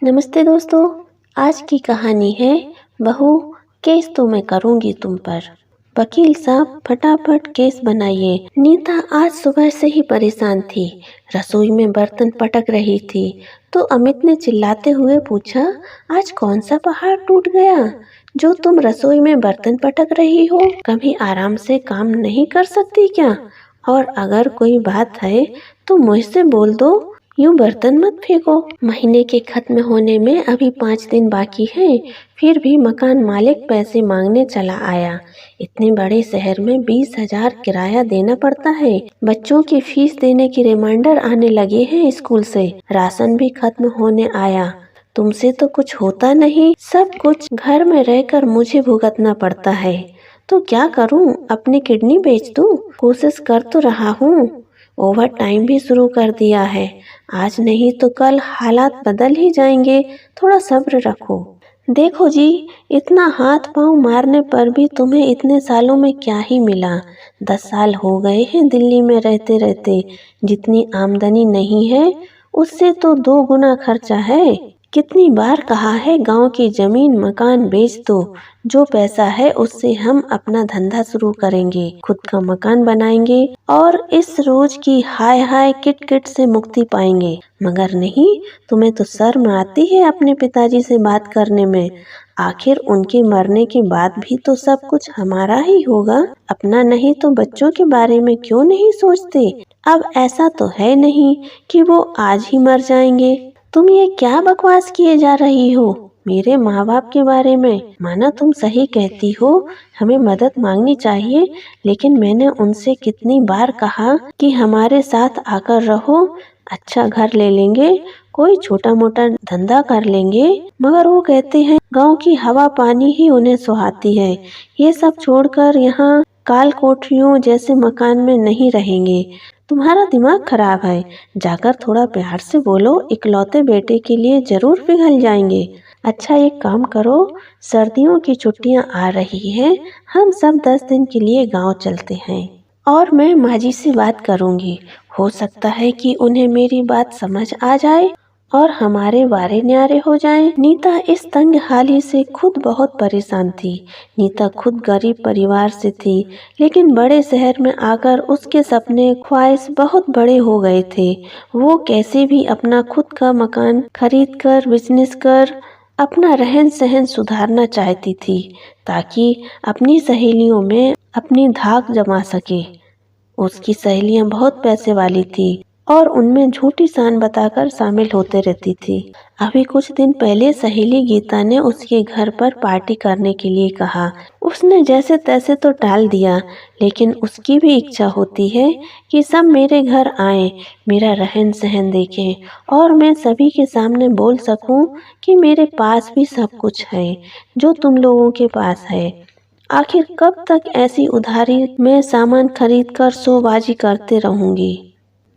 नमस्ते दोस्तों। आज की कहानी है बहू, केस तो मैं करूंगी तुम पर। वकील साहब फटाफट केस बनाइए। नीता आज सुबह से ही परेशान थी। रसोई में बर्तन पटक रही थी तो अमित ने चिल्लाते हुए पूछा, आज कौन सा पहाड़ टूट गया जो तुम रसोई में बर्तन पटक रही हो? कभी आराम से काम नहीं कर सकती क्या? और अगर कोई बात है तो मुझसे बोल दो, यूं बर्तन मत फेंको। महीने के खत्म होने में अभी 5 दिन बाकी हैं, फिर भी मकान मालिक पैसे मांगने चला आया। इतने बड़े शहर में 20,000 किराया देना पड़ता है। बच्चों की फीस देने की रिमाइंडर आने लगे हैं स्कूल से। राशन भी खत्म होने आया। तुमसे तो कुछ होता नहीं, सब कुछ घर में रहकर मुझे भुगतना पड़ता है। तो क्या करूं? अपनी किडनी बेच दूं? कोशिश कर तो रहा हूँ। ओवर टाइम भी शुरू कर दिया है। आज नहीं तो कल हालात बदल ही जाएंगे, थोड़ा सब्र रखो। देखो जी, इतना हाथ पांव मारने पर भी तुम्हें इतने सालों में क्या ही मिला? 10 साल हो गए हैं दिल्ली में रहते रहते। जितनी आमदनी नहीं है उससे तो 2 गुना खर्चा है। कितनी बार कहा है गांव की जमीन मकान बेच दो, जो पैसा है उससे हम अपना धंधा शुरू करेंगे, खुद का मकान बनाएंगे और इस रोज की हाय हाय किट किट से मुक्ति पाएंगे। मगर नहीं, तुम्हें तो शर्म आती है अपने पिताजी से बात करने में। आखिर उनके मरने के बाद भी तो सब कुछ हमारा ही होगा। अपना नहीं तो बच्चों के बारे में क्यों नहीं सोचते? अब ऐसा तो है नहीं कि वो आज ही मर जाएंगे। तुम ये क्या बकवास किए जा रही हो मेरे माँ बाप के बारे में? माना तुम सही कहती हो, हमें मदद मांगनी चाहिए, लेकिन मैंने उनसे कितनी बार कहा कि हमारे साथ आकर रहो, अच्छा घर ले लेंगे, कोई छोटा मोटा धंधा कर लेंगे। मगर वो कहते हैं गांव की हवा पानी ही उन्हें सुहाती है। ये सब छोड़कर यहाँ काल कोठरियों जैसे मकान में नहीं रहेंगे। तुम्हारा दिमाग खराब है। जाकर थोड़ा प्यार से बोलो, इकलौते बेटे के लिए जरूर पिघल जाएंगे। अच्छा एक काम करो, सर्दियों की छुट्टियां आ रही हैं, हम सब 10 दिन के लिए गांव चलते हैं और मैं माँ जी से बात करूंगी। हो सकता है कि उन्हें मेरी बात समझ आ जाए और हमारे वारे न्यारे हो जाएं। नीता इस तंग हाली से खुद बहुत परेशान थी। नीता खुद गरीब परिवार से थी, लेकिन बड़े शहर में आकर उसके सपने ख्वाहिश बहुत बड़े हो गए थे। वो कैसे भी अपना खुद का मकान खरीद कर बिजनेस कर अपना रहन सहन सुधारना चाहती थी, ताकि अपनी सहेलियों में अपनी धाक जमा सके। उसकी सहेलियां बहुत पैसे वाली थी और उनमें झूठी शान बताकर शामिल होते रहती थी। अभी कुछ दिन पहले सहेली गीता ने उसके घर पर पार्टी करने के लिए कहा। उसने जैसे तैसे तो टाल दिया, लेकिन उसकी भी इच्छा होती है कि सब मेरे घर आएं, मेरा रहन सहन देखें और मैं सभी के सामने बोल सकूं कि मेरे पास भी सब कुछ है जो तुम लोगों के पास है। आखिर कब तक ऐसी उधारी में सामान खरीदकर शोबाजी करते रहूंगी?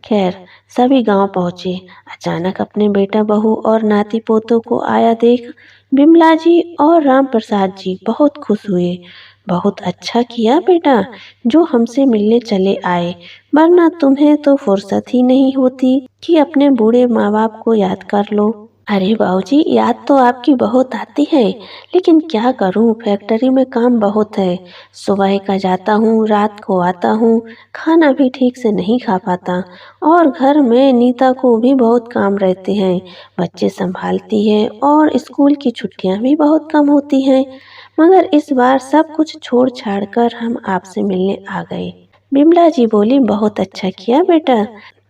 खैर, सभी गांव पहुंचे। अचानक अपने बेटा बहू और नाती पोतों को आया देख बिमला जी और राम प्रसाद जी बहुत खुश हुए। बहुत अच्छा किया बेटा जो हमसे मिलने चले आए, वरना तुम्हें तो फुर्सत ही नहीं होती कि अपने बूढ़े माँ बाप को याद कर लो। अरे बाबूजी, याद तो आपकी बहुत आती है, लेकिन क्या करूं, फैक्ट्री में काम बहुत है। सुबह का जाता हूं, रात को आता हूं, खाना भी ठीक से नहीं खा पाता और घर में नीता को भी बहुत काम रहते हैं। बच्चे संभालती है और स्कूल की छुट्टियां भी बहुत कम होती हैं। मगर इस बार सब कुछ छोड़ छाड़ कर हम आपसे मिलने आ गए। बिमला जी बोली, बहुत अच्छा किया बेटा,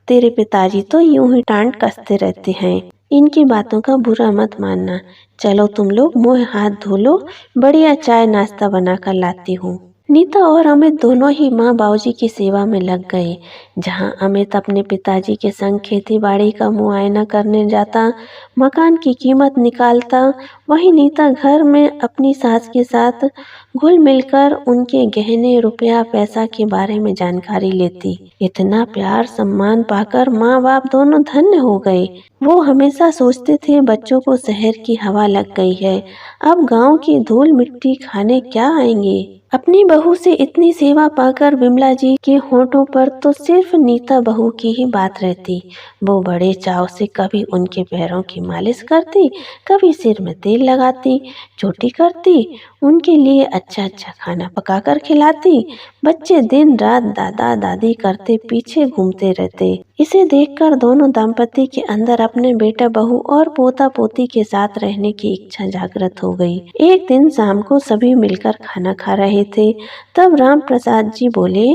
तेरे पिताजी तो यूं ही डांट कसते रहते हैं, इनकी बातों का बुरा मत मानना। चलो तुम लोग मुंह हाथ धो लो, बढ़िया चाय नाश्ता बनाकर लाती हूँ। नीता और अमित दोनों ही माँ बाबूजी की सेवा में लग गए। जहाँ अमित अपने पिताजी के संग खेती बाड़ी का मुआयना करने जाता, मकान की कीमत निकालता, वहीं नीता घर में अपनी सास के साथ घुल मिलकर उनके गहने रुपया पैसा के बारे में जानकारी लेती। इतना प्यार सम्मान पाकर माँ बाप दोनों धन्य हो गए। वो हमेशा सोचते थे बच्चों को शहर की हवा लग गई है, अब गांव की धूल मिट्टी खाने क्या आएंगे। अपनी बहू से इतनी सेवा पाकर विमला जी के होठों पर तो सिर्फ नीता बहू की ही बात रहती। वो बड़े चाव से कभी उनके पैरों की मालिश करती, कभी सिर में तेल लगाती, चोटी करती, उनके लिए अच्छा अच्छा खाना पकाकर खिलाती। बच्चे दिन रात दादा दादी करते पीछे घूमते रहते। इसे देखकर दोनों दंपति के अंदर अपने बेटा बहू और पोता पोती के साथ रहने की इच्छा जागृत हो गई। एक दिन शाम को सभी मिलकर खाना खा रहे थे। तब राम प्रसाद जी बोले,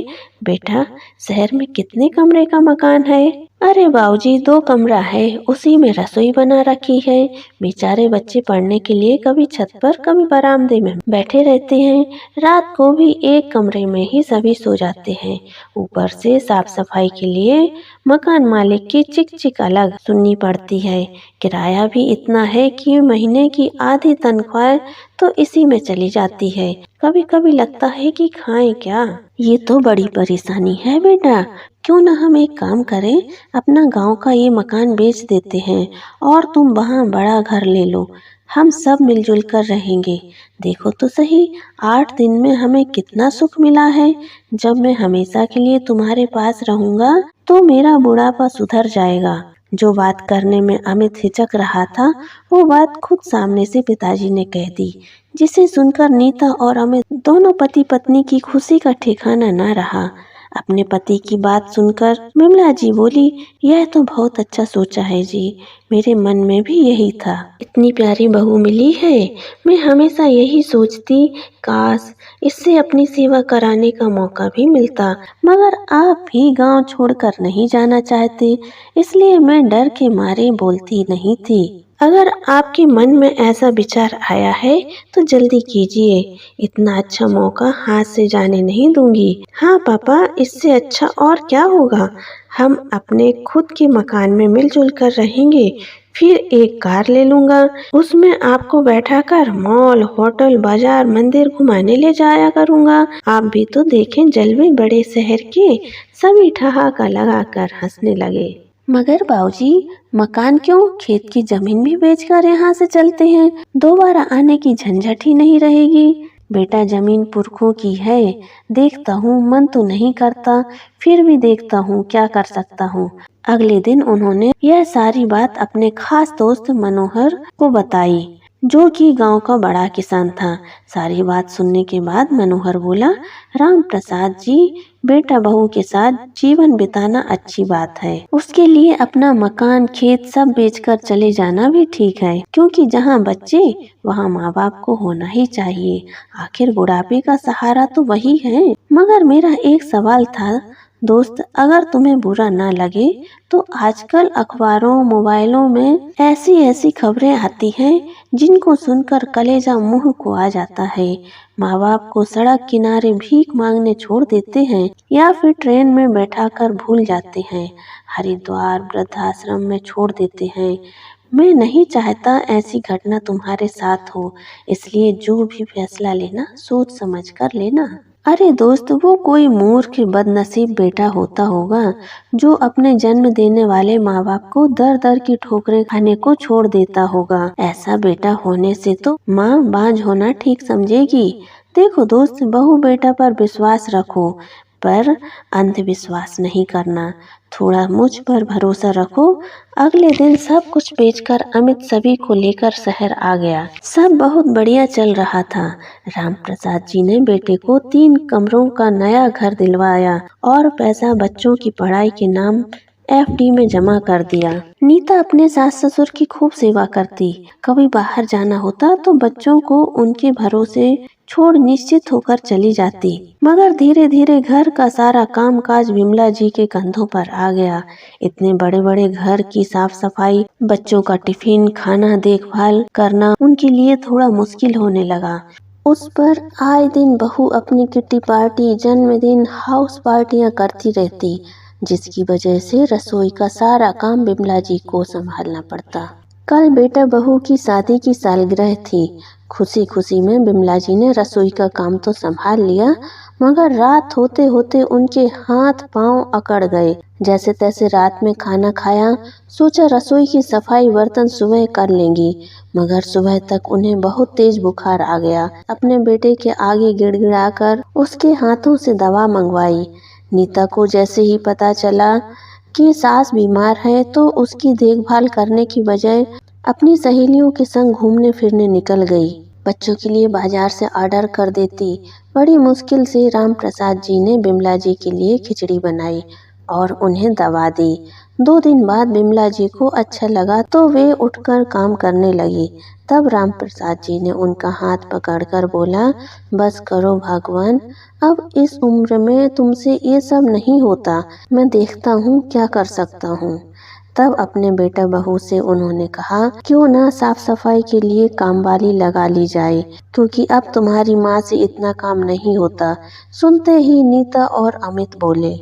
बेटा शहर में कितने कमरे का मकान है? अरे बाबूजी 2 कमरा है, उसी में रसोई बना रखी है। बेचारे बच्चे पढ़ने के लिए कभी छत पर कभी बरामदे में बैठे रहते हैं। रात को भी एक कमरे में ही सभी सो जाते हैं। ऊपर से साफ सफाई के लिए मकान मालिक की चिक चिक अलग सुननी पड़ती है। किराया भी इतना है कि महीने की आधी तनख्वाह तो इसी में चली जाती है। कभी कभी लगता है कि खाएं क्या। ये तो बड़ी परेशानी है बेटा। क्यों ना हम एक काम करें, अपना गांव का ये मकान बेच देते हैं और तुम वहाँ बड़ा घर ले लो। हम सब मिलजुल कर रहेंगे। देखो तो सही, 8 दिन में हमें कितना सुख मिला है। जब मैं हमेशा के लिए तुम्हारे पास रहूंगा तो मेरा बुढ़ापा सुधर जाएगा। जो बात करने में अमित हिचक रहा था, वो बात खुद सामने से पिताजी ने कह दी, जिसे सुनकर नीता और अमित दोनों पति पत्नी की खुशी का ठिकाना न रहा। अपने पति की बात सुनकर विमला जी बोली, यह तो बहुत अच्छा सोचा है जी, मेरे मन में भी यही था। इतनी प्यारी बहू मिली है। मैं हमेशा यही सोचती, काश इससे अपनी सेवा कराने का मौका भी मिलता। मगर आप भी गांव छोड़कर नहीं जाना चाहते, इसलिए मैं डर के मारे बोलती नहीं थी। अगर आपके मन में ऐसा विचार आया है तो जल्दी कीजिए, इतना अच्छा मौका हाथ से जाने नहीं दूंगी। हाँ पापा, इससे अच्छा और क्या होगा। हम अपने खुद के मकान में मिलजुल कर रहेंगे। फिर एक कार ले लूंगा, उसमें आपको बैठाकर मॉल, होटल, बाजार, मंदिर घुमाने ले जाया करूंगा। आप भी तो देखें जलवे बड़े शहर के। सभी ठहाका लगाकर हंसने लगे। मगर बाबूजी, मकान क्यों, खेत की जमीन भी बेचकर यहाँ से चलते हैं। दोबारा आने की झंझट ही नहीं रहेगी। बेटा जमीन पुरखों की है। देखता हूँ, मन तो नहीं करता, फिर भी देखता हूँ क्या कर सकता हूँ। अगले दिन उन्होंने यह सारी बात अपने खास दोस्त मनोहर को बताई, जो कि गांव का बड़ा किसान था। सारी बात सुनने के बाद मनोहर बोला, राम प्रसाद जी, बेटा बहू के साथ जीवन बिताना अच्छी बात है। उसके लिए अपना मकान, खेत सब बेचकर चले जाना भी ठीक है, क्योंकि जहाँ बच्चे वहाँ माँ बाप को होना ही चाहिए। आखिर बुढ़ापे का सहारा तो वही है। मगर मेरा एक सवाल था दोस्त, अगर तुम्हें बुरा ना लगे तो आजकल अखबारों, मोबाइलों में ऐसी ऐसी खबरें आती हैं जिनको सुनकर कलेजा मुंह को आ जाता है। माँ बाप को सड़क किनारे भीख मांगने छोड़ देते हैं या फिर ट्रेन में बैठाकर भूल जाते हैं, हरिद्वार वृद्धाश्रम में छोड़ देते हैं। मैं नहीं चाहता ऐसी घटना तुम्हारे साथ हो, इसलिए जो भी फैसला लेना सोच समझ कर लेना। अरे दोस्त, वो कोई मूर्ख बदनसीब बेटा होता होगा जो अपने जन्म देने वाले माँ बाप को दर दर की ठोकरें खाने को छोड़ देता होगा। ऐसा बेटा होने से तो माँ बांझ होना ठीक समझेगी। देखो दोस्त, बहू बेटा पर विश्वास रखो, पर अंधविश्वास नहीं करना। थोड़ा मुझ पर भरोसा रखो। अगले दिन सब कुछ बेचकर अमित सभी को लेकर शहर आ गया। सब बहुत बढ़िया चल रहा था। राम प्रसाद जी ने बेटे को 3 कमरों का नया घर दिलवाया और पैसा बच्चों की पढ़ाई के नाम FD में जमा कर दिया। नीता अपने सास ससुर की खूब सेवा करती। कभी बाहर जाना होता तो बच्चों को उनके भरोसे छोड़ निश्चित होकर चली जाती। मगर धीरे धीरे घर का सारा काम काज विमला जी के कंधों पर आ गया। इतने बड़े बड़े घर की साफ सफाई, बच्चों का टिफिन, खाना, देखभाल करना उनके लिए थोड़ा मुश्किल होने लगा। उस पर आए दिन बहू अपनी किट्टी पार्टी, जन्मदिन, हाउस पार्टियां करती रहती, जिसकी वजह से रसोई का सारा काम विमला जी को संभालना पड़ता। कल बेटा बहू की शादी की सालगिरह थी। खुशी खुशी में विमला जी ने रसोई का काम तो संभाल लिया, मगर रात होते होते उनके हाथ पांव अकड़ गए। जैसे तैसे रात में खाना खाया, सोचा रसोई की सफाई बर्तन सुबह कर लेंगी, मगर सुबह तक उन्हें बहुत तेज बुखार आ गया। अपने बेटे के आगे गिड़गिड़ाकर उसके हाथों से दवा मंगवाई। नीता को जैसे ही पता चला कि सास बीमार है तो उसकी देखभाल करने की बजाय अपनी सहेलियों के संग घूमने फिरने निकल गई। बच्चों के लिए बाजार से ऑर्डर कर देती। बड़ी मुश्किल से राम प्रसाद जी ने बिमला जी के लिए खिचड़ी बनाई और उन्हें दवा दी। 2 दिन बाद बिमला जी को अच्छा लगा तो वे उठकर काम करने लगी। तब राम प्रसाद जी ने उनका हाथ पकड़कर बोला, बस करो भगवान, अब इस उम्र में तुमसे ये सब नहीं होता, मैं देखता हूँ क्या कर सकता हूँ। तब अपने बेटा बहू से उन्होंने कहा, क्यों ना साफ सफाई के लिए कामवाली लगा ली जाए, क्योंकि अब तुम्हारी माँ से इतना काम नहीं होता। सुनते ही नीता और अमित बोले,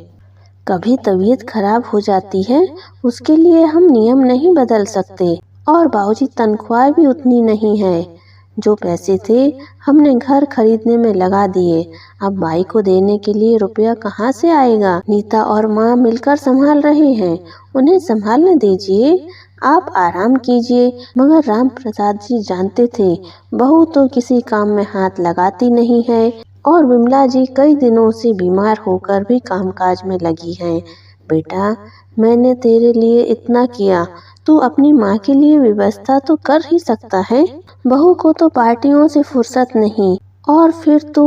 कभी तबीयत खराब हो जाती है, उसके लिए हम नियम नहीं बदल सकते, और बाबूजी तनख्वाह भी उतनी नहीं है। जो पैसे थे हमने घर खरीदने में लगा दिए, अब भाई को देने के लिए रुपया कहाँ से आएगा। नीता और माँ मिलकर संभाल रहे हैं, उन्हें संभालने दीजिए, आप आराम कीजिए। मगर राम प्रसाद जी जानते थे बहू तो किसी काम में हाथ लगाती नहीं है और विमला जी कई दिनों से बीमार होकर भी कामकाज में लगी हैं। बेटा, मैंने तेरे लिए इतना किया, तू अपनी माँ के लिए व्यवस्था तो कर ही सकता है। बहू को तो पार्टियों से फुर्सत नहीं, और फिर तू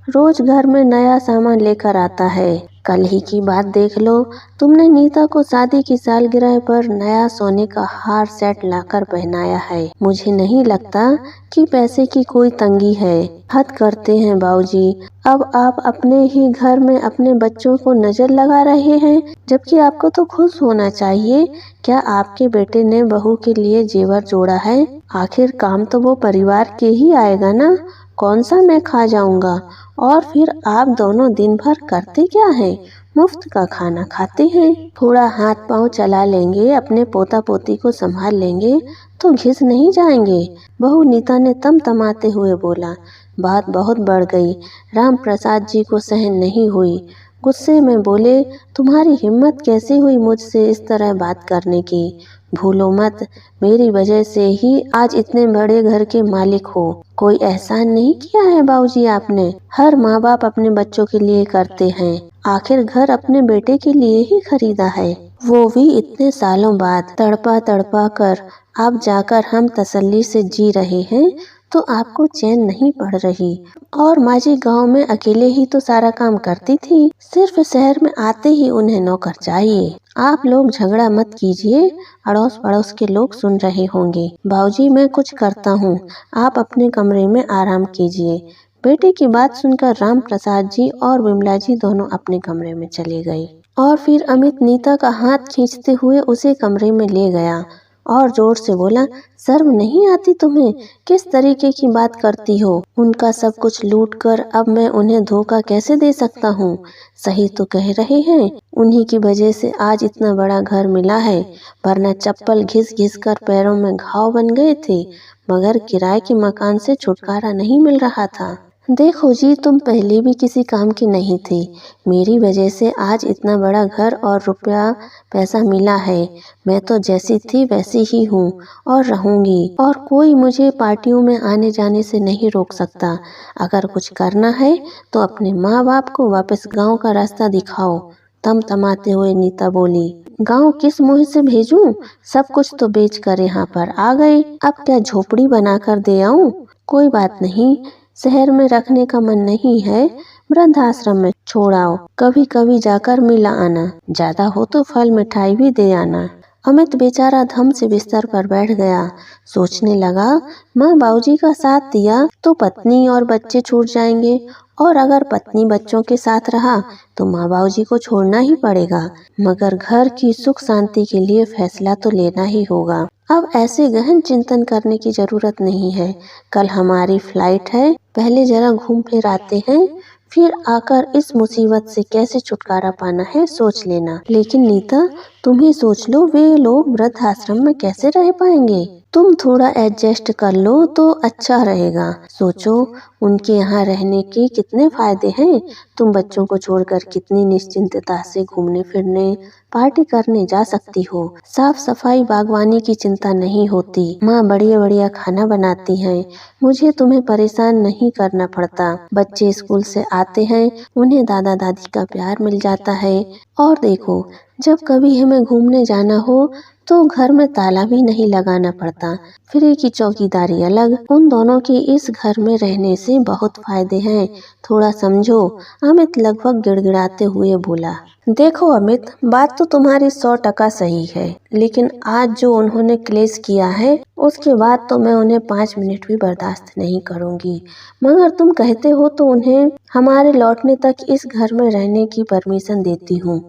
रोज घर में नया सामान लेकर आता है। कल ही की बात देख लो, तुमने नीता को शादी की सालगिरह पर नया सोने का हार सेट लाकर पहनाया है। मुझे नहीं लगता कि पैसे की कोई तंगी है। हद करते हैं बाबूजी, अब आप अपने ही घर में अपने बच्चों को नजर लगा रहे हैं, जबकि आपको तो खुश होना चाहिए। क्या आपके बेटे ने बहू के लिए जेवर जोड़ा है? आखिर काम तो वो परिवार के ही आएगा ना, कौन सा मैं खा जाऊंगा। और फिर आप दोनों दिन भर करते क्या हैं? मुफ्त का खाना खाते हैं। थोड़ा हाथ पांव चला लेंगे, अपने पोता पोती को संभाल लेंगे तो घिस नहीं जाएंगे। बहू नीता ने तमतमाते हुए बोला। बात बहुत बढ़ गई, राम प्रसाद जी को सहन नहीं हुई। गुस्से में बोले, तुम्हारी हिम्मत कैसे हुई मुझसे इस तरह बात करने की? भूलो मत, मेरी वजह से ही आज इतने बड़े घर के मालिक हो। कोई एहसान नहीं किया है बाबूजी आपने, हर माँ बाप अपने बच्चों के लिए करते हैं। आखिर घर अपने बेटे के लिए ही खरीदा है, वो भी इतने सालों बाद। तड़पा तड़पा कर अब जाकर हम तसल्ली से जी रहे हैं तो आपको चैन नहीं पड़ रही। और माँ जी गाँव में अकेले ही तो सारा काम करती थी, सिर्फ शहर में आते ही उन्हें नौकर चाहिए। आप लोग झगड़ा मत कीजिए, अड़ोस पड़ोस के लोग सुन रहे होंगे। बाबूजी मैं कुछ करता हूँ, आप अपने कमरे में आराम कीजिए। बेटे की बात सुनकर राम प्रसाद जी और विमला जी दोनों अपने कमरे में चले गए। और फिर अमित नीता का हाथ खींचते हुए उसे कमरे में ले गया और जोर से बोला, शर्म नहीं आती तुम्हें? किस तरीके की बात करती हो? उनका सब कुछ लूट कर अब मैं उन्हें धोखा कैसे दे सकता हूँ? सही तो कह रहे हैं, उन्हीं की वजह से आज इतना बड़ा घर मिला है, वरना चप्पल घिस घिस कर पैरों में घाव बन गए थे। मगर किराए के मकान से छुटकारा नहीं मिल रहा था। देखो जी, तुम पहले भी किसी काम के नहीं थे, मेरी वजह से आज इतना बड़ा घर और रुपया पैसा मिला है। मैं तो जैसी थी वैसी ही हूँ और रहूँगी, और कोई मुझे पार्टियों में आने जाने से नहीं रोक सकता। अगर कुछ करना है तो अपने माँ बाप को वापस गांव का रास्ता दिखाओ। तमतमाते हुए नीता बोली, गांव किस मुँह से भेजूं? सब कुछ तो बेच कर यहाँ पर आ गए, अब क्या झोपड़ी बनाकर दे आऊं? कोई बात नहीं, शहर में रखने का मन नहीं है, वृद्धाश्रम में छोड़ाओ, कभी कभी जाकर मिला आना, ज्यादा हो तो फल मिठाई भी दे आना। अमित बेचारा धम से बिस्तर पर बैठ गया। सोचने लगा, माँ बाबूजी का साथ दिया तो पत्नी और बच्चे छूट जाएंगे, और अगर पत्नी बच्चों के साथ रहा तो माँ बाबूजी को छोड़ना ही पड़ेगा। मगर घर की सुख शांति के लिए फैसला तो लेना ही होगा। अब ऐसे गहन चिंतन करने की जरूरत नहीं है। कल हमारी फ्लाइट है, पहले जरा घूम फिर आते हैं, फिर आकर इस मुसीबत से कैसे छुटकारा पाना है सोच लेना। लेकिन नीता, तुम ही सोच लो, वे लोग वृद्धाश्रम में कैसे रह पाएंगे? तुम थोड़ा एडजस्ट कर लो तो अच्छा रहेगा। सोचो, उनके यहाँ रहने के कितने फायदे हैं। तुम बच्चों को छोड़कर कितनी निश्चिंतता से घूमने फिरने, पार्टी करने जा सकती हो। साफ सफाई बागवानी की चिंता नहीं होती। माँ बढ़िया बढ़िया खाना बनाती हैं। मुझे तुम्हें परेशान नहीं करना पड़ता। बच्चे स्कूल से आते हैं, उन्हें दादा दादी का प्यार मिल जाता है। और देखो, जब कभी हमें घूमने जाना हो तो घर में ताला भी नहीं लगाना पड़ता। फ्री की चौकीदारी अलग। उन दोनों के इस घर में रहने से बहुत फायदे हैं। थोड़ा समझो। अमित लगभग गिड़गिड़ाते हुए बोला। देखो अमित, बात तो तुम्हारी 100% सही है, लेकिन आज जो उन्होंने क्लेश किया है उसके बाद तो मैं उन्हें 5 मिनट भी बर्दाश्त नहीं करूंगी। मगर तुम कहते हो तो उन्हें हमारे लौटने तक इस घर में रहने की परमिशन देती हूँ,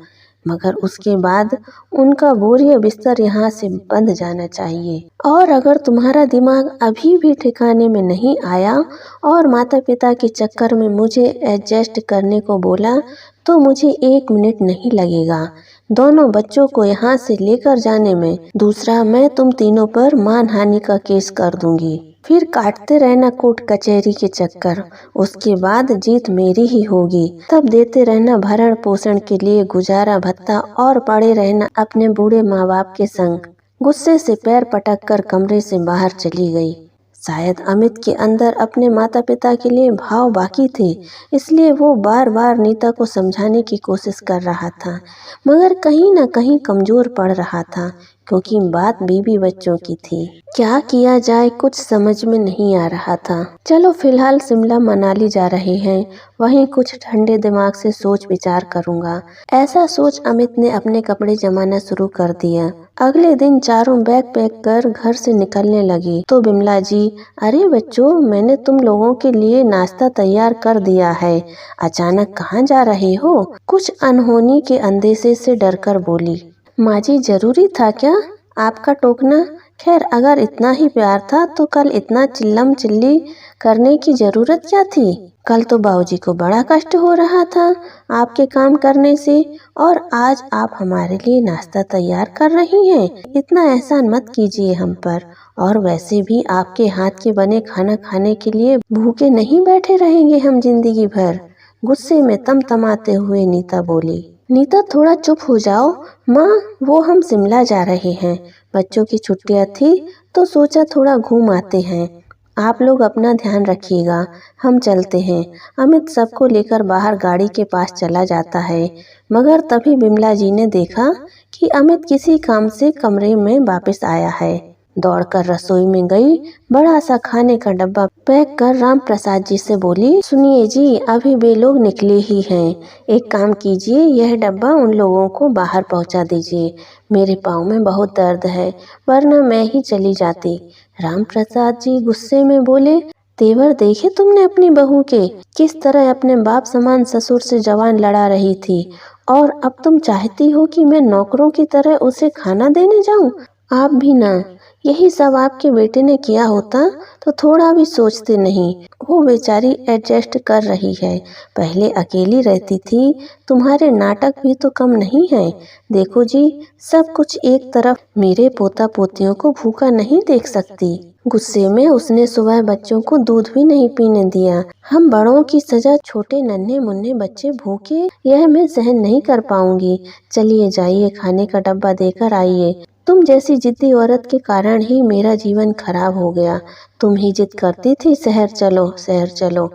मगर उसके बाद उनका बोरिया बिस्तर यहाँ से बंद जाना चाहिए। और अगर तुम्हारा दिमाग अभी भी ठिकाने में नहीं आया और माता पिता के चक्कर में मुझे एडजस्ट करने को बोला तो मुझे 1 मिनट नहीं लगेगा दोनों बच्चों को यहाँ से लेकर जाने में। दूसरा, मैं तुम तीनों पर मानहानि का केस कर दूंगी। फिर काटते रहना कोर्ट कचहरी के चक्कर। उसके बाद जीत मेरी ही होगी। तब देते रहना भरण पोषण के लिए गुजारा भत्ता और पड़े रहना अपने बूढ़े माँ बाप के संग। गुस्से से पैर पटक कर कमरे से बाहर चली गई। शायद अमित के अंदर अपने माता पिता के लिए भाव बाकी थे, इसलिए वो बार बार नीता को समझाने की कोशिश कर रहा था, मगर कहीं न कहीं कमजोर पड़ रहा था, क्योंकि बात बीवी बच्चों की थी। क्या किया जाए कुछ समझ में नहीं आ रहा था। चलो फिलहाल शिमला मनाली जा रहे हैं, वहीं कुछ ठंडे दिमाग से सोच विचार करूंगा। ऐसा सोच अमित ने अपने कपड़े जमाना शुरू कर दिया। अगले दिन चारों बैग पैक कर घर से निकलने लगी तो बिमला जी, अरे बच्चों, मैंने तुम लोगों के लिए नाश्ता तैयार कर दिया है। अचानक कहाँ जा रहे हो? कुछ अनहोनी के अंदेशे से डरकर बोली। माँ जी, जरूरी था क्या आपका टोकना? खैर, अगर इतना ही प्यार था तो कल इतना चिल्लम चिल्ली करने की जरूरत क्या थी? कल तो बाबूजी को बड़ा कष्ट हो रहा था आपके काम करने से, और आज आप हमारे लिए नाश्ता तैयार कर रही हैं। इतना एहसान मत कीजिए हम पर। और वैसे भी आपके हाथ के बने खाना खाने के लिए भूखे नहीं बैठे रहेंगे हम जिंदगी भर। गुस्से में तमतमाते हुए नीता बोली। नीता, थोड़ा चुप हो जाओ। माँ, वो हम शिमला जा रहे हैं। बच्चों की छुट्टियाँ थी तो सोचा थोड़ा घूम आते हैं। आप लोग अपना ध्यान रखिएगा, हम चलते हैं। अमित सबको लेकर बाहर गाड़ी के पास चला जाता है, मगर तभी बिमला जी ने देखा कि अमित किसी काम से कमरे में वापस आया है। दौड़कर रसोई में गई, बड़ा सा खाने का डब्बा पैक कर राम प्रसाद जी से बोली, सुनिए जी, अभी वे लोग निकले ही हैं। एक काम कीजिए, यह डब्बा उन लोगों को बाहर पहुंचा दीजिए। मेरे पाँव में बहुत दर्द है, वरना मैं ही चली जाती। राम प्रसाद जी गुस्से में बोले, तेवर देखे तुमने अपनी बहू के? किस तरह अपने बाप समान ससुर से जवान लड़ा रही थी, और अब तुम चाहती हो कि मैं नौकरों की तरह उसे खाना देने जाऊं? आप भी ना। यही सब आपके बेटे ने किया होता तो थोड़ा भी सोचते नहीं। वो बेचारी एडजस्ट कर रही है, पहले अकेली रहती थी। तुम्हारे नाटक भी तो कम नहीं है। देखो जी, सब कुछ एक तरफ, मेरे पोता पोतियों को भूखा नहीं देख सकती। गुस्से में उसने सुबह बच्चों को दूध भी नहीं पीने दिया। हम बड़ों की सजा छोटे नन्हे मुन्ने बच्चे भूखे, यह मैं सहन नहीं कर पाऊंगी। चलिए जाइए, खाने का डब्बा देकर आइए। तुम जैसी जिद्दी औरत के कारण ही मेरा जीवन खराब हो गया। तुम ही जिद करती थी शहर चलो शहर चलो,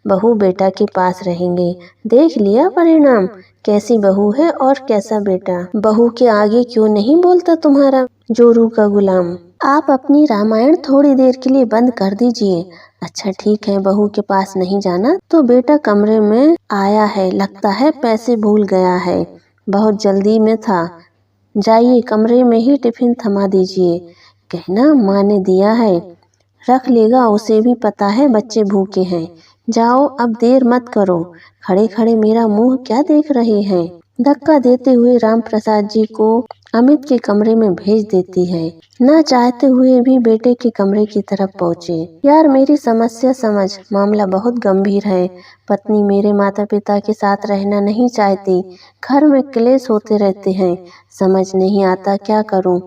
बहू बेटा के पास रहेंगे। देख लिया परिणाम, कैसी बहू है और कैसा बेटा। बहू के आगे क्यों नहीं बोलता तुम्हारा जोरू का गुलाम। आप अपनी रामायण थोड़ी देर के लिए बंद कर दीजिए। अच्छा ठीक है, बहू के पास नहीं जाना तो बेटा कमरे में आया है, लगता है पैसे भूल गया है, बहुत जल्दी में था। जाइए, कमरे में ही टिफिन थमा दीजिए। कहना माँ ने दिया है, रख लेगा, उसे भी पता है बच्चे भूखे हैं। जाओ, अब देर मत करो। खड़े खड़े मेरा मुंह क्या देख रहे हैं? धक्का देते हुए राम प्रसाद जी को अमित के कमरे में भेज देती है। ना चाहते हुए भी बेटे के कमरे की तरफ पहुँचे। यार, मेरी समस्या समझ, मामला बहुत गंभीर है। पत्नी मेरे माता पिता के साथ रहना नहीं चाहती, घर में क्लेश होते रहते हैं, समझ नहीं आता क्या करूं।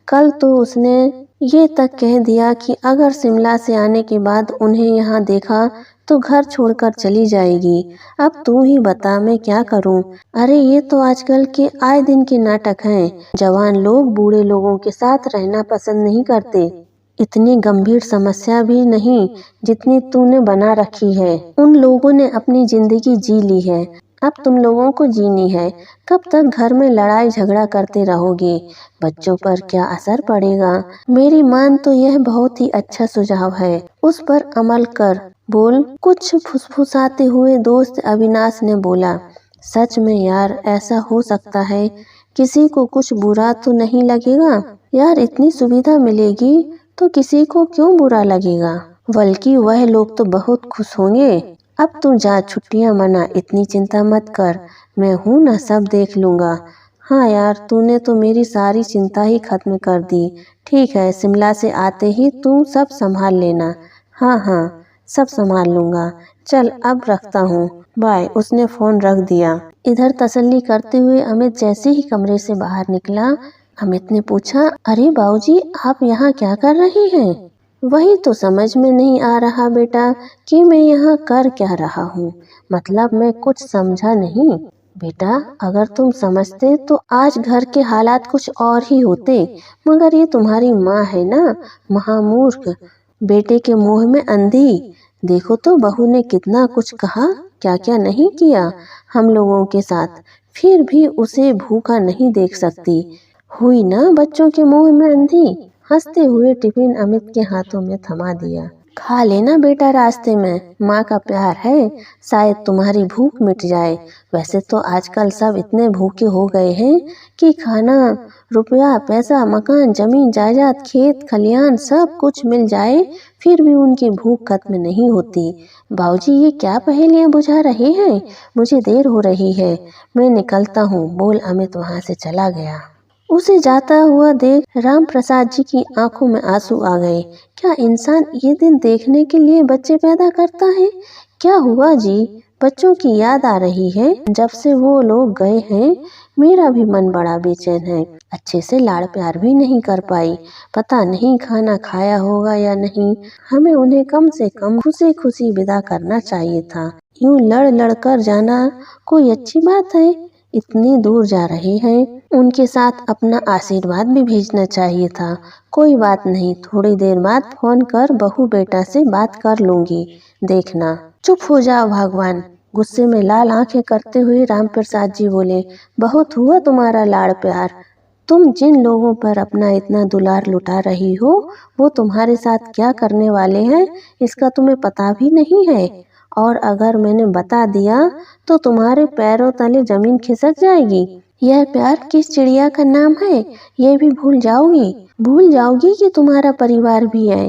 कल तो उसने ये तक कह दिया कि अगर शिमला से आने के बाद उन्हें यहाँ देखा तो घर छोड़कर चली जाएगी। अब तू ही बता मैं क्या करूं? अरे ये तो आजकल के आए दिन के नाटक हैं। जवान लोग बूढ़े लोगों के साथ रहना पसंद नहीं करते। इतनी गंभीर समस्या भी नहीं जितनी तूने बना रखी है। उन लोगों ने अपनी जिंदगी जी ली है, अब तुम लोगों को जीनी है। कब तक घर में लड़ाई झगड़ा करते रहोगे? बच्चों पर क्या असर पड़ेगा? मेरी मान तो यह बहुत ही अच्छा सुझाव है, उस पर अमल कर। बोल, कुछ फुसफुसाते हुए दोस्त अविनाश ने बोला। सच में यार, ऐसा हो सकता है? किसी को कुछ बुरा तो नहीं लगेगा? यार इतनी सुविधा मिलेगी तो किसी को क्यों बुरा लगेगा? बल्कि वह लोग तो बहुत खुश होंगे। अब तू जा, छुट्टियां मना, इतनी चिंता मत कर, मैं हूँ ना, सब देख लूँगा। हाँ यार, तूने तो मेरी सारी चिंता ही खत्म कर दी। ठीक है, शिमला से आते ही तू सब संभाल लेना। हाँ हाँ, सब संभाल लूँगा। चल अब रखता हूँ, बाय। उसने फ़ोन रख दिया। इधर तसल्ली करते हुए अमित जैसे ही कमरे से बाहर निकला, अमित ने पूछा, अरे बाबूजी, आप यहाँ क्या कर रहे हैं? वही तो समझ में नहीं आ रहा बेटा कि मैं यहाँ कर क्या रहा हूँ। मतलब मैं कुछ समझा नहीं। बेटा, अगर तुम समझते तो आज घर के हालात कुछ और ही होते, मगर ये तुम्हारी माँ है ना, महामूर्ख, बेटे के मुंह में अंधी। देखो तो बहू ने कितना कुछ कहा, क्या क्या नहीं किया हम लोगों के साथ, फिर भी उसे भूखा नहीं देख सकती। हुई ना बच्चों के मुंह में अंधी। हंसते हुए टिफिन अमित के हाथों में थमा दिया। खा लेना बेटा, रास्ते में, माँ का प्यार है, शायद तुम्हारी भूख मिट जाए। वैसे तो आजकल सब इतने भूखे हो गए हैं कि खाना, रुपया, पैसा, मकान, जमीन जायदाद, खेत खलियान सब कुछ मिल जाए फिर भी उनकी भूख खत्म नहीं होती। बाबूजी, ये क्या पहेलियाँ बुझा रहे हैं? मुझे देर हो रही है, मैं निकलता हूँ, बोल अमित वहाँ से चला गया। उसे जाता हुआ देख राम प्रसाद जी की आंखों में आंसू आ गए। क्या इंसान ये दिन देखने के लिए बच्चे पैदा करता है? क्या हुआ जी? बच्चों की याद आ रही है। जब से वो लोग गए हैं मेरा भी मन बड़ा बेचैन है। अच्छे से लाड़ प्यार भी नहीं कर पाई। पता नहीं खाना खाया होगा या नहीं। हमें उन्हें कम से कम खुशी खुशी विदा करना चाहिए था। यूं लड़ लड़ कर जाना कोई अच्छी बात है? इतनी दूर जा रहे हैं, उनके साथ अपना आशीर्वाद भी भेजना चाहिए था। कोई बात नहीं, थोड़ी देर बाद फोन कर बहू बेटा से बात कर लूंगी, देखना। चुप हो जाओ भगवान, गुस्से में लाल आंखें करते हुए राम प्रसाद जी बोले। बहुत हुआ तुम्हारा लाड़ प्यार। तुम जिन लोगों पर अपना इतना दुलार लुटा रही हो वो तुम्हारे साथ क्या करने वाले हैं इसका तुम्हें पता भी नहीं है। और अगर मैंने बता दिया तो तुम्हारे पैरों तले जमीन खिसक जाएगी। यह प्यार किस चिड़िया का नाम है ये भी भूल जाओगी। भूल जाओगी कि तुम्हारा परिवार भी है।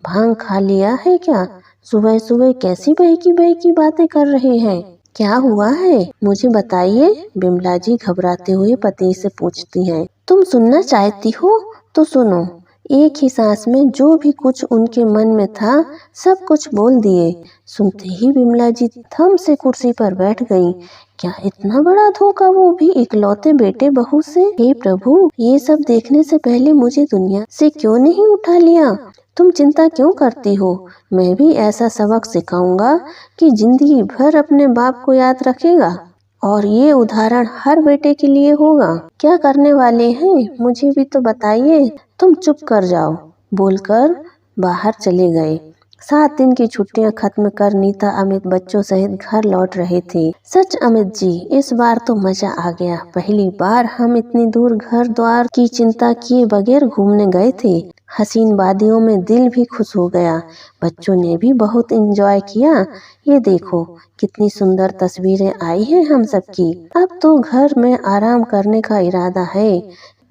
भांग खा लिया है क्या? सुबह सुबह कैसी बहकी बातें कर रहे हैं? क्या हुआ है मुझे बताइए, बिमला जी घबराते हुए पति से पूछती हैं। तुम सुनना चाहती हो तो सुनो। एक ही सांस में जो भी कुछ उनके मन में था सब कुछ बोल दिए। सुनते ही बिमला जी थम से कुर्सी पर बैठ गईं। क्या इतना बड़ा धोखा, वो भी इकलौते बेटे बहू से? हे प्रभु, ये सब देखने से पहले मुझे दुनिया से क्यों नहीं उठा लिया? तुम चिंता क्यों करती हो? मैं भी ऐसा सबक सिखाऊंगा कि जिंदगी भर अपने बाप को याद रखेगा। और ये उदाहरण हर बेटे के लिए होगा। क्या करने वाले हैं मुझे भी तो बताइए। तुम चुप कर जाओ, बोलकर बाहर चले गए। 7 दिन की छुट्टियां खत्म कर नीता अमित बच्चों सहित घर लौट रहे थे। सच अमित जी, इस बार तो मजा आ गया। पहली बार हम इतनी दूर घर द्वार की चिंता किए बगैर घूमने गए थे। हसीन वादियों में दिल भी खुश हो गया। बच्चों ने भी बहुत एंजॉय किया। ये देखो कितनी सुंदर तस्वीरें आई हैं हम सबकी। अब तो घर में आराम करने का इरादा है।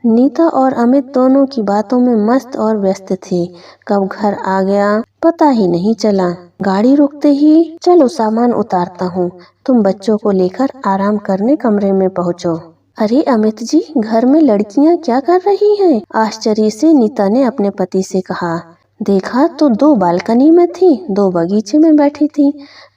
नीता और अमित दोनों की बातों में मस्त और व्यस्त थे। कब घर आ गया पता ही नहीं चला। गाड़ी रुकते ही, चलो सामान उतारता हूँ, तुम बच्चों को लेकर आराम करने कमरे में पहुँचो। अरे अमित जी, घर में लड़कियाँ क्या कर रही हैं? आश्चर्य से नीता ने अपने पति से कहा। देखा तो 2 बालकनी में थी, 2 बगीचे में बैठी थी।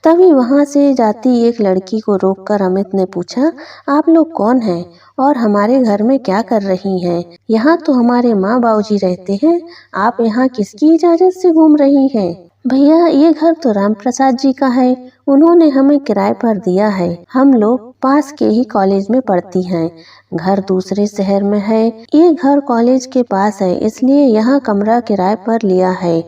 तभी वहां से जाती एक लड़की को रोककर अमित ने पूछा, आप लोग कौन हैं और हमारे घर में क्या कर रही हैं? यहाँ तो हमारे माँ बाबूजी रहते हैं, आप यहाँ किसकी इजाजत से घूम रही हैं? भैया, ये घर तो राम प्रसाद जी का है, उन्होंने हमें किराए पर दिया है। हम लोग पास के ही कॉलेज में पढ़ती हैं। घर दूसरे शहर में है, ये घर कॉलेज के पास है, इसलिए यहाँ कमरा किराए पर लिया है।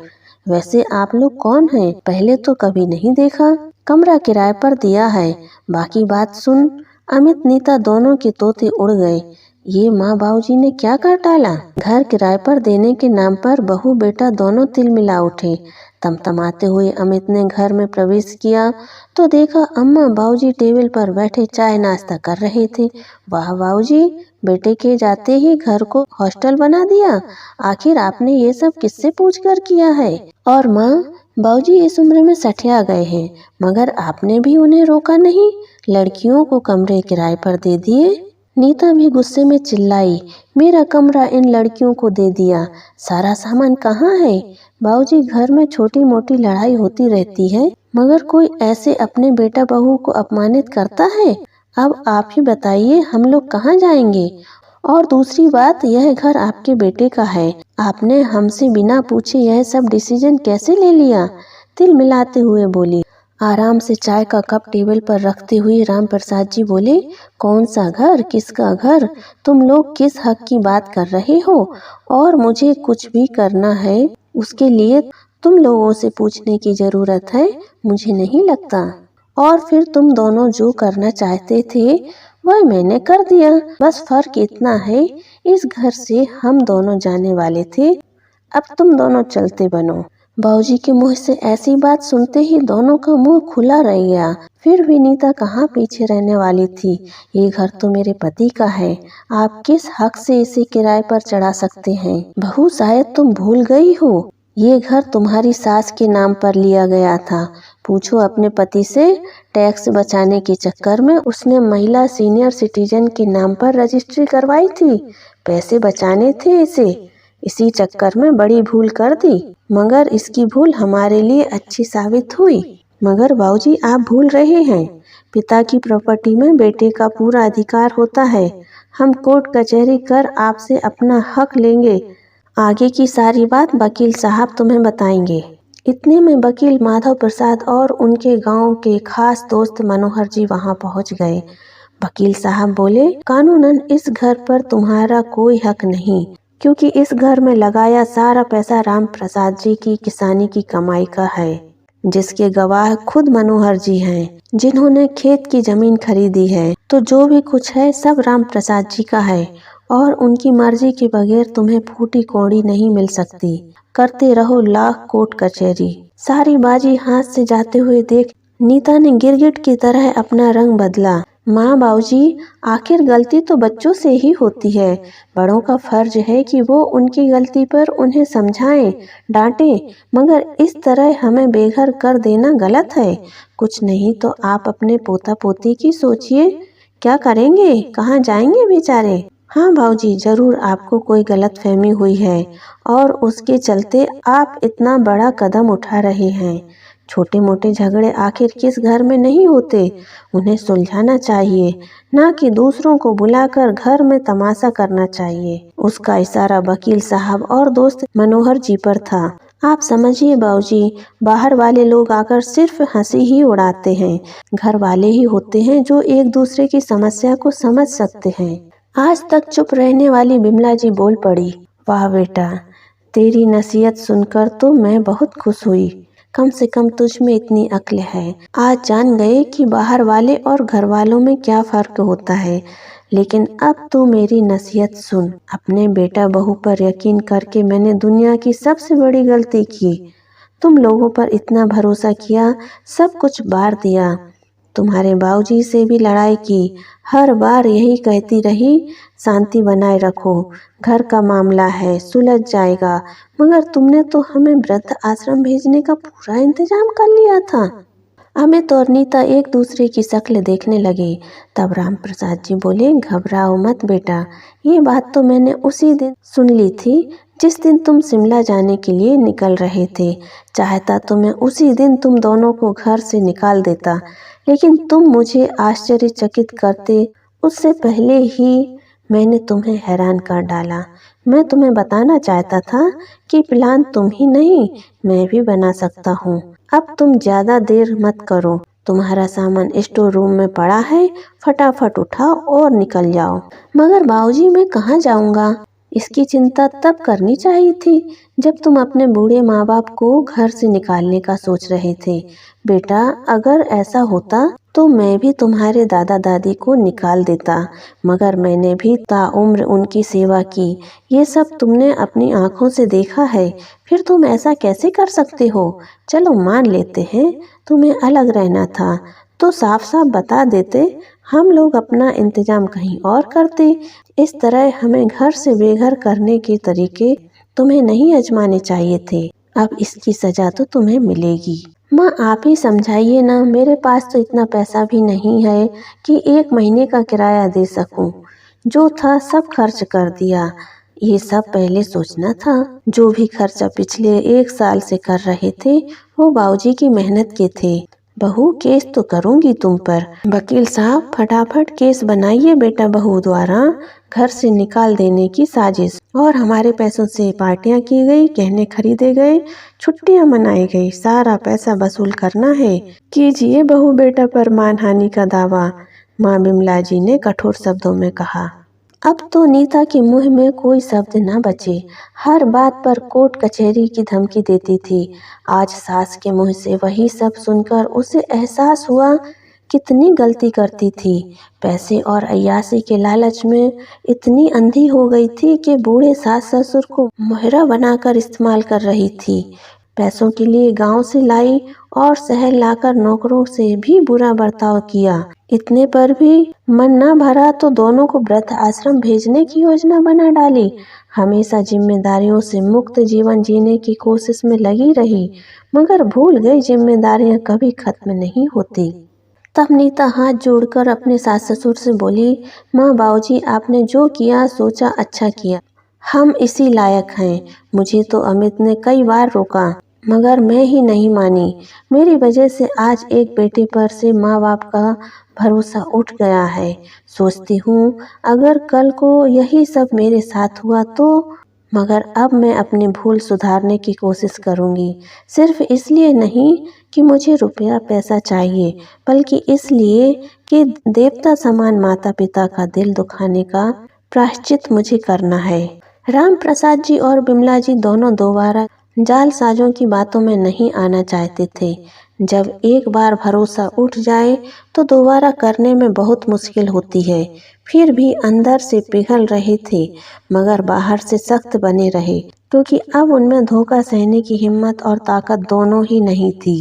वैसे आप लोग कौन हैं? पहले तो कभी नहीं देखा। कमरा किराए पर दिया है, बाकी बात सुन। अमित नीता दोनों के तोते उड़ गए। ये माँ बाबूजी ने क्या कर डाला? घर किराए पर देने के नाम पर बहू बेटा दोनों तिल मिला उठे। तमतमाते हुए अमित ने घर में प्रवेश किया तो देखा अम्मा बाबूजी टेबल पर बैठे चाय नाश्ता कर रहे थे। वाह बाबूजी, बेटे के जाते ही घर को हॉस्टल बना दिया। आखिर आपने ये सब किससे पूछकर किया है? और माँ, बाबूजी इस उम्र में सठिया गए हैं, मगर आपने भी उन्हें रोका नहीं, लड़कियों को कमरे किराए पर दे दिए। नीता भी गुस्से में चिल्लाई, मेरा कमरा इन लड़कियों को दे दिया, सारा सामान कहाँ है? बाबूजी, घर में छोटी मोटी लड़ाई होती रहती है, मगर कोई ऐसे अपने बेटा बहू को अपमानित करता है? अब आप ही बताइए, हम लोग कहाँ जाएंगे? और दूसरी बात, यह घर आपके बेटे का है, आपने हमसे बिना पूछे यह सब डिसीजन कैसे ले लिया? तिल मिलाते हुए बोली। आराम से चाय का कप टेबल पर रखते हुए राम प्रसाद जी बोले, कौन सा घर, किसका घर, तुम लोग किस हक की बात कर रहे हो? और मुझे कुछ भी करना है उसके लिए तुम लोगों से पूछने की जरूरत है? मुझे नहीं लगता। और फिर तुम दोनों जो करना चाहते थे वह मैंने कर दिया। बस फर्क इतना है, इस घर से हम दोनों जाने वाले थे, अब तुम दोनों चलते बनो। बाबूजी के मुंह से ऐसी बात सुनते ही दोनों का मुंह खुला रह गया। फिर भी नीता कहाँ पीछे रहने वाली थी? ये घर तो मेरे पति का है, आप किस हक से इसे किराए पर चढ़ा सकते हैं? बहू, शायद तुम भूल गई हो, ये घर तुम्हारी सास के नाम पर लिया गया था। पूछो अपने पति से, टैक्स बचाने के चक्कर में उसने महिला सीनियर सिटीजन के नाम पर रजिस्ट्री करवाई थी। पैसे बचाने थे इसे, इसी चक्कर में बड़ी भूल कर दी, मगर इसकी भूल हमारे लिए अच्छी साबित हुई। मगर बाबूजी, आप भूल रहे हैं, पिता की प्रॉपर्टी में बेटे का पूरा अधिकार होता है। हम कोर्ट कचहरी कर आपसे अपना हक लेंगे। आगे की सारी बात वकील साहब तुम्हें बताएंगे। इतने में वकील माधव प्रसाद और उनके गांव के खास दोस्त मनोहर जी वहां पहुंच गए। वकील साहब बोले, कानूनन इस घर पर तुम्हारा कोई हक नहीं, क्योंकि इस घर में लगाया सारा पैसा राम प्रसाद जी की किसानी की कमाई का है, जिसके गवाह खुद मनोहर जी हैं, जिन्होंने खेत की जमीन खरीदी है। तो जो भी कुछ है सब राम प्रसाद जी का है और उनकी मर्जी के बगैर तुम्हें फूटी कौड़ी नहीं मिल सकती। करते रहो लाख कोर्ट कचहरी। सारी बाजी हाथ से जाते हुए देख नीता ने गिरगिट की तरह अपना रंग बदला। माँ बाबूजी, आखिर गलती तो बच्चों से ही होती है, बड़ों का फर्ज है कि वो उनकी गलती पर उन्हें समझाएं, डांटें, मगर इस तरह हमें बेघर कर देना गलत है। कुछ नहीं तो आप अपने पोता पोती की सोचिए, क्या करेंगे, कहाँ जाएंगे बेचारे? हाँ बाबूजी, जरूर आपको कोई गलतफहमी हुई है और उसके चलते आप इतना बड़ा कदम उठा रहे हैं। छोटे मोटे झगड़े आखिर किस घर में नहीं होते, उन्हें सुलझाना चाहिए, ना कि दूसरों को बुलाकर घर में तमाशा करना चाहिए। उसका इशारा वकील साहब और दोस्त मनोहर जी पर था। आप समझिए बाबूजी, बाहर वाले लोग आकर सिर्फ हंसी ही उड़ाते हैं, घर वाले ही होते हैं जो एक दूसरे की समस्या को समझ सकते हैं। आज तक चुप रहने वाली बिमला जी बोल पड़ी, वाह बेटा, तेरी नसीहत सुनकर तो मैं बहुत खुश हुई, कम से कम तुझ में इतनी अक्ल है। आज जान गए कि बाहर वाले और घर वालों में क्या फर्क होता है, लेकिन अब तू मेरी नसीहत सुन। अपने बेटा बहू पर यकीन करके मैंने दुनिया की सबसे बड़ी गलती की। तुम लोगों पर इतना भरोसा किया, सब कुछ बार दिया, तुम्हारे बाबूजी से भी लड़ाई की, हर बार यही कहती रही, शांति बनाए रखो, घर का मामला है, सुलझ जाएगा, मगर तुमने तो हमें वृद्ध आश्रम भेजने का पूरा इंतजाम कर लिया था। अमित और नीता एक दूसरे की शक्ल देखने लगे। तब राम प्रसाद जी बोले, घबराओ मत बेटा, ये बात तो मैंने उसी दिन सुन ली थी जिस दिन तुम शिमला जाने के लिए निकल रहे थे। चाहता तो मैं उसी दिन तुम दोनों को घर से निकाल देता, लेकिन तुम मुझे आश्चर्यचकित करते उससे पहले ही मैंने तुम्हें हैरान कर डाला। मैं तुम्हें बताना चाहता था कि प्लान तुम ही नहीं, मैं भी बना सकता हूँ। अब तुम ज़्यादा देर मत करो, तुम्हारा सामान स्टोर रूम में पड़ा है, फटाफट उठाओ और निकल जाओ। मगर बाबूजी, मैं कहाँ जाऊँगा? इसकी चिंता तब करनी चाहिए थी जब तुम अपने बूढ़े माँ बाप को घर से निकालने का सोच रहे थे। बेटा, अगर ऐसा होता तो मैं भी तुम्हारे दादा दादी को निकाल देता, मगर मैंने भी ताउम्र उनकी सेवा की। ये सब तुमने अपनी आंखों से देखा है, फिर तुम ऐसा कैसे कर सकते हो? चलो मान लेते हैं तुम्हें अलग रहना था, तो साफ साफ बता देते, हम लोग अपना इंतजाम कहीं और करते। इस तरह हमें घर से बेघर करने के तरीके तुम्हें नहीं आजमाने चाहिए थे। अब इसकी सजा तो तुम्हें मिलेगी। माँ, आप ही समझाइए ना, मेरे पास तो इतना पैसा भी नहीं है कि 1 महीने का किराया दे सकूं। जो था सब खर्च कर दिया। ये सब पहले सोचना था। जो भी खर्चा पिछले 1 साल से कर रहे थे वो बाबूजी की मेहनत के थे। बहू, केस तो करूंगी तुम पर। वकील साहब, फटाफट केस बनाइए बेटा बहू द्वारा घर से निकाल देने की साजिश, और हमारे पैसों से पार्टियां की गई, गहने खरीदे गए, छुट्टियां मनाई गई, सारा पैसा वसूल करना है। कीजिए बहू बेटा पर मानहानि का दावा, माँ बिमला जी ने कठोर शब्दों में कहा। अब तो नीता के मुंह में कोई शब्द न बचे। हर बात पर कोर्ट कचहरी की धमकी देती थी। आज सास के मुंह से वही सब सुनकर उसे एहसास हुआ कितनी गलती करती थी। पैसे और अय्यासी के लालच में इतनी अंधी हो गई थी कि बूढ़े सास ससुर को मोहरा बनाकर इस्तेमाल कर रही थी। पैसों के लिए गांव से लाई और शहर लाकर नौकरों से भी बुरा बर्ताव किया। इतने पर भी मन न भरा तो दोनों को वृद्ध आश्रम भेजने की योजना बना डाली। हमेशा जिम्मेदारियों से मुक्त जीवन जीने की कोशिश में लगी रही, मगर भूल गई जिम्मेदारियां कभी खत्म नहीं होती। तब नीता हाथ जोड़कर अपने सास ससुर से बोली, माँ, बाबूजी, आपने जो किया सोचा अच्छा किया। हम इसी लायक हैं। मुझे तो अमित ने कई बार रोका, मगर मैं ही नहीं मानी। मेरी वजह से आज एक बेटे पर से माँ बाप का भरोसा उठ गया है। सोचती हूँ अगर कल को यही सब मेरे साथ हुआ तो, मगर अब मैं अपनी भूल सुधारने की कोशिश करूँगी। सिर्फ इसलिए नहीं कि मुझे रुपया पैसा चाहिए, बल्कि इसलिए कि देवता समान माता पिता का दिल दुखाने का प्रायश्चित मुझे करना है। राम प्रसाद जी और बिमला जी दोनों दोबारा जालसाजों की बातों में नहीं आना चाहते थे। जब एक बार भरोसा उठ जाए तो दोबारा करने में बहुत मुश्किल होती है। फिर भी अंदर से पिघल रहे थे, मगर बाहर से सख्त बने रहे, क्योंकि अब उनमें धोखा सहने की हिम्मत और ताकत दोनों ही नहीं थी।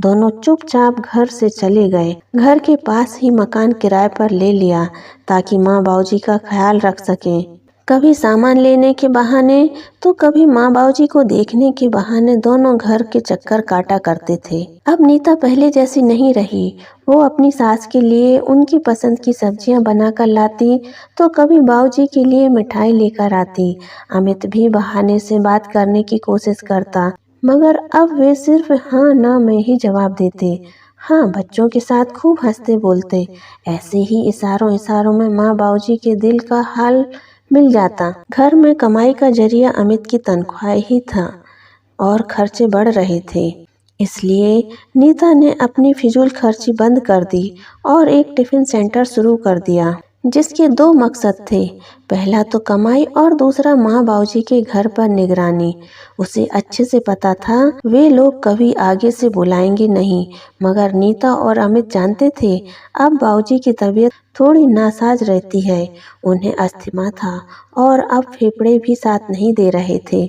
दोनों चुपचाप घर से चले गए। घर के पास ही मकान किराए पर ले लिया ताकि माँ बाबूजी का ख्याल रख सकें। कभी सामान लेने के बहाने तो कभी माँ बाबूजी को देखने के बहाने दोनों घर के चक्कर काटा करते थे। अब नीता पहले जैसी नहीं रही। वो अपनी सास के लिए उनकी पसंद की सब्जियां बनाकर लाती तो कभी बाबूजी के लिए मिठाई लेकर आती। अमित भी बहाने से बात करने की कोशिश करता, मगर अब वे सिर्फ हाँ ना में ही जवाब देते। हाँ, बच्चों के साथ खूब हंसते बोलते। ऐसे ही इशारों इशारों में माँ बाबूजी के दिल का हाल मिल जाता। घर में कमाई का जरिया अमित की तनख्वाह ही था और खर्चे बढ़ रहे थे। इसलिए नीता ने अपनी फिजूल खर्ची बंद कर दी और एक टिफिन सेंटर शुरू कर दिया, जिसके 2 मकसद थे। पहला तो कमाई और दूसरा माँ बाबूजी के घर पर निगरानी। उसे अच्छे से पता था वे लोग कभी आगे से बुलाएंगे नहीं, मगर नीता और अमित जानते थे अब बाबूजी की तबीयत थोड़ी नासाज रहती है। उन्हें अस्थमा था और अब फेफड़े भी साथ नहीं दे रहे थे।